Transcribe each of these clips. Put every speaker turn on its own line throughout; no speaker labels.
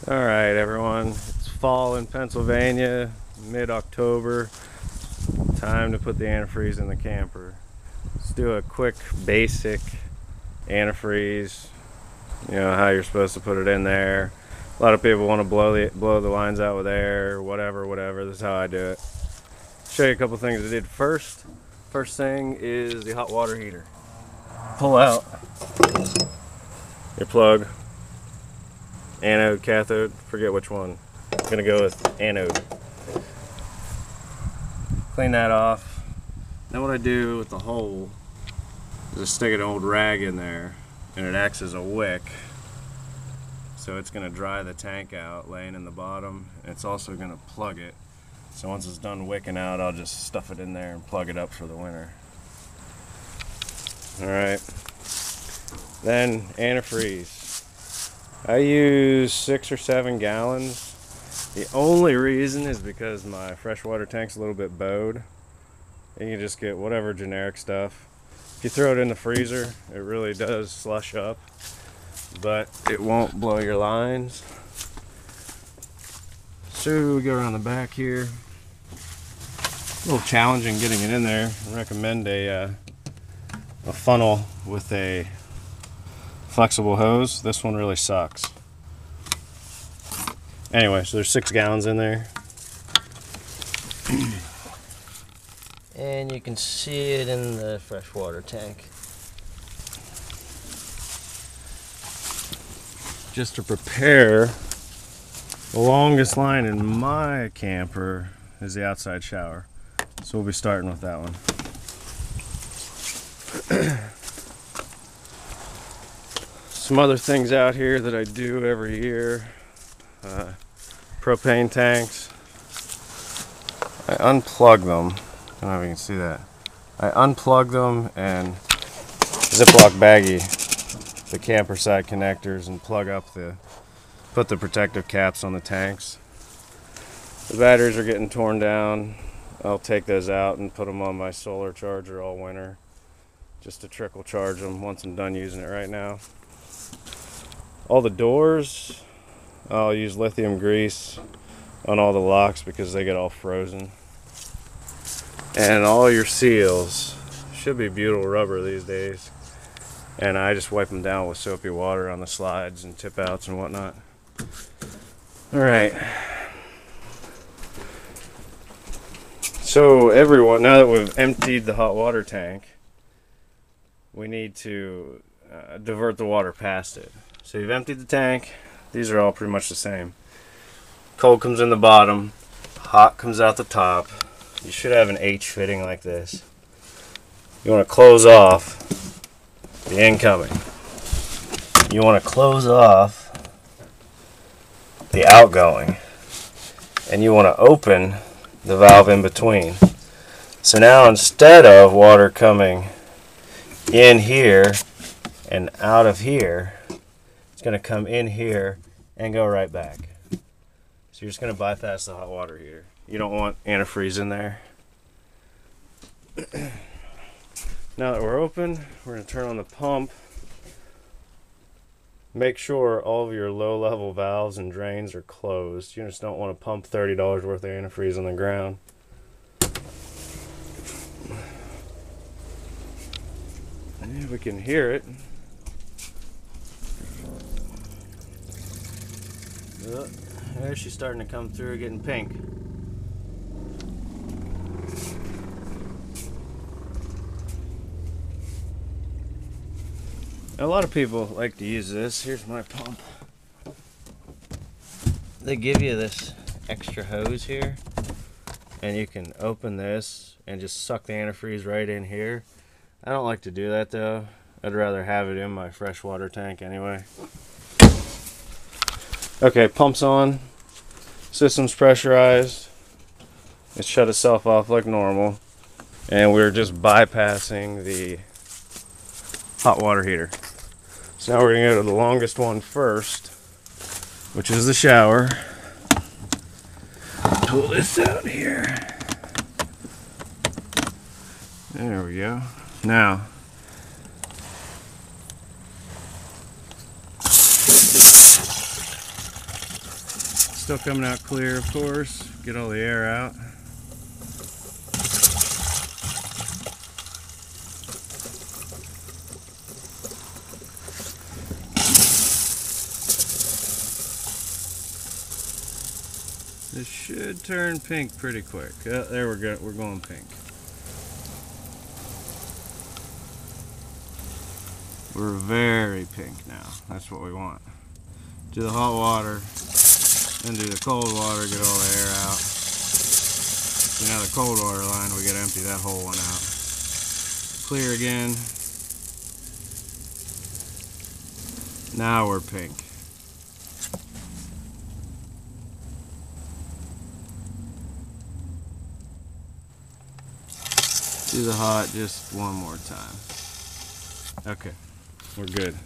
Alright everyone, it's fall in Pennsylvania, mid-October. Time to put the antifreeze in the camper. Let's do a quick basic antifreeze. You know how you're supposed to put it in there. A lot of people want to blow the lines out with air, whatever. This is how I do it. Show you a couple things I did first. First thing is the hot water heater. Pull out your plug. Anode, cathode, forget which one. I'm gonna go with anode. Clean that off. Then what I do with the hole is I stick an old rag in there and it acts as a wick. So it's gonna dry the tank out laying in the bottom. It's also gonna plug it. So once it's done wicking out, I'll just stuff it in there and plug it up for the winter. Alright. Then antifreeze. I use 6 or 7 gallons. The only reason is because my freshwater tank's a little bit bowed. And you just get whatever generic stuff. If you throw it in the freezer, it really does slush up, but it won't blow your lines. So we go around the back here. A little challenging getting it in there. I recommend a funnel with a flexible hose. This one really sucks. Anyway, so there's 6 gallons in there. And you can see it in the freshwater tank. Just to prepare, the longest line in my camper is the outside shower. So we'll be starting with that one. Some other things out here that I do every year. Propane tanks. I unplug them. I don't know if you can see that. I unplug them and Ziploc baggie the camper side connectors and put the protective caps on the tanks. The batteries are getting torn down. I'll take those out and put them on my solar charger all winter just to trickle charge them once I'm done using it right now. All the doors, I'll use lithium grease on all the locks because they get all frozen. And all your seals should be butyl rubber these days. And I just wipe them down with soapy water on the slides and tip outs and whatnot. Alright. So everyone, now that we've emptied the hot water tank, we need to divert the water past it. So you've emptied the tank. These are all pretty much the same. Cold comes in the bottom, hot comes out the top. You should have an H fitting like this. You want to close off the incoming. You want to close off the outgoing. And you want to open the valve in between. So now instead of water coming in here and out of here, it's going to come in here and go right back. So you're just going to bypass the hot water heater. You don't want antifreeze in there. Now that we're open, we're going to turn on the pump. Make sure all of your low-level valves and drains are closed. You just don't want to pump $30 worth of antifreeze on the ground. And we can hear it. Oh, there she's starting to come through, getting pink. A lot of people like to use this. Here's my pump. They give you this extra hose here, and you can open this and just suck the antifreeze right in here. I don't like to do that though. I'd rather have it in my freshwater tank anyway. Okay, pump's on. System's pressurized. It shut itself off like normal. And we're just bypassing the hot water heater. So now we're going to go to the longest one first, which is the shower. Pull this out here. There we go. Now, still coming out clear, of course. Get all the air out. This should turn pink pretty quick. Oh, there we go. We're going pink. We're very pink now. That's what we want. Do the hot water, then do the cold water, get all the air out. So now the cold water line, we gotta empty that whole one out. Clear again. Now we're pink. Do the hot just one more time. Okay, we're good.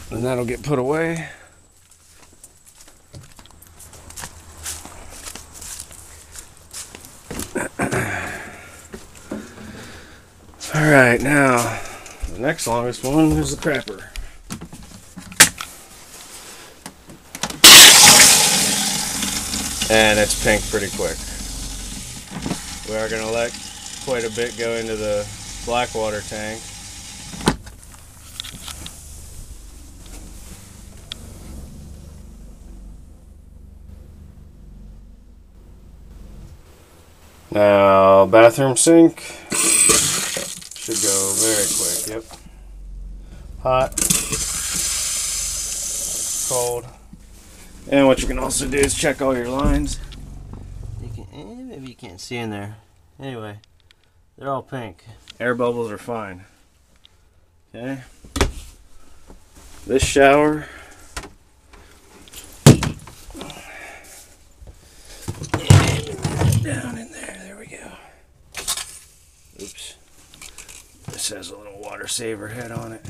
And that'll get put away. Alright, now the next longest one is the crapper. And it's pink pretty quick. We are going to let quite a bit go into the black water tank. Now, bathroom sink should go very quick. Yep. Hot, cold, and what you can also do is check all your lines. You can, maybe you can't see in there. Anyway, they're all pink. Air bubbles are fine. Okay. This shower. Down in there. There we go. Oops. This has a little water saver head on it.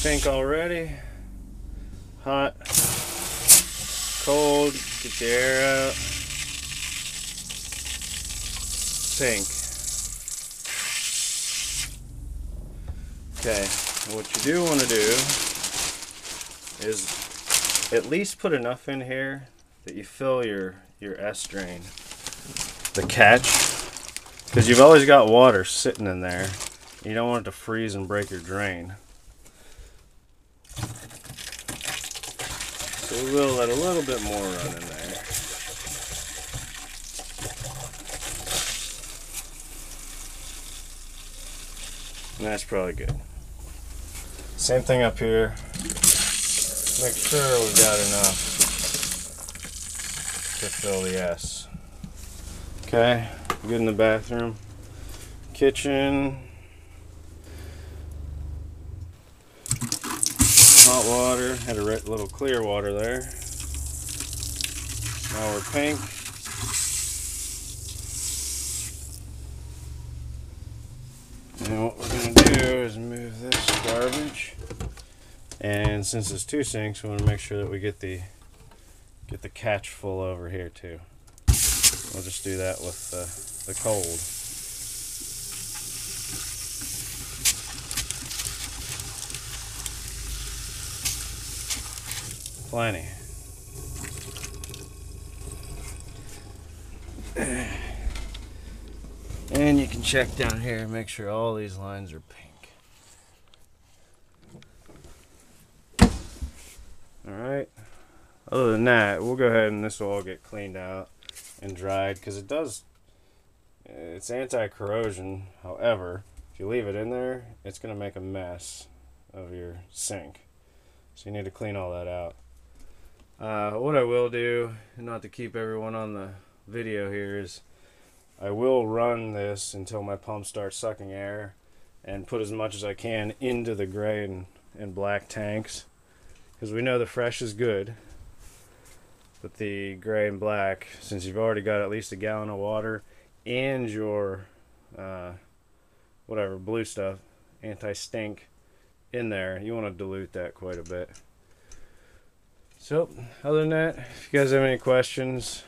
Pink already. Hot. Cold. Get the air out. Pink. Okay, what you do want to do is at least put enough in here that you fill your S drain, the catch, because you've always got water sitting in there. You don't want it to freeze and break your drain. So we will let a little bit more run in there. And that's probably good. Same thing up here. Make sure we've got enough to fill the S. Okay, good in the bathroom. Kitchen. Hot water. Had a little clear water there. Now we're pink. And what we're going to do is move this garbage, and since it's two sinks, we want to make sure that we get the catch full over here too. We'll just do that with the cold. Plenty. And you can check down here and make sure all these lines are pink. Alright. Other than that, we'll go ahead and this will all get cleaned out and dried, because it's anti-corrosion. However, if you leave it in there, it's going to make a mess of your sink. So you need to clean all that out. What I will do, and not to keep everyone on the video here, is I will run this until my pump starts sucking air and put as much as I can into the gray and black tanks, because we know the fresh is good, but the gray and black, since you've already got at least a gallon of water and your whatever blue stuff, anti-stink, in there, you want to dilute that quite a bit. So other than that, if you guys have any questions,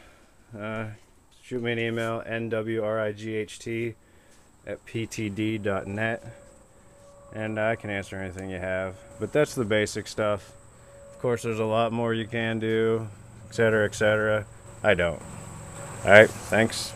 shoot me an email, nwright@ptd.net, and I can answer anything you have. But that's the basic stuff. Of course, there's a lot more you can do, etc., etc. I don't. Alright, thanks.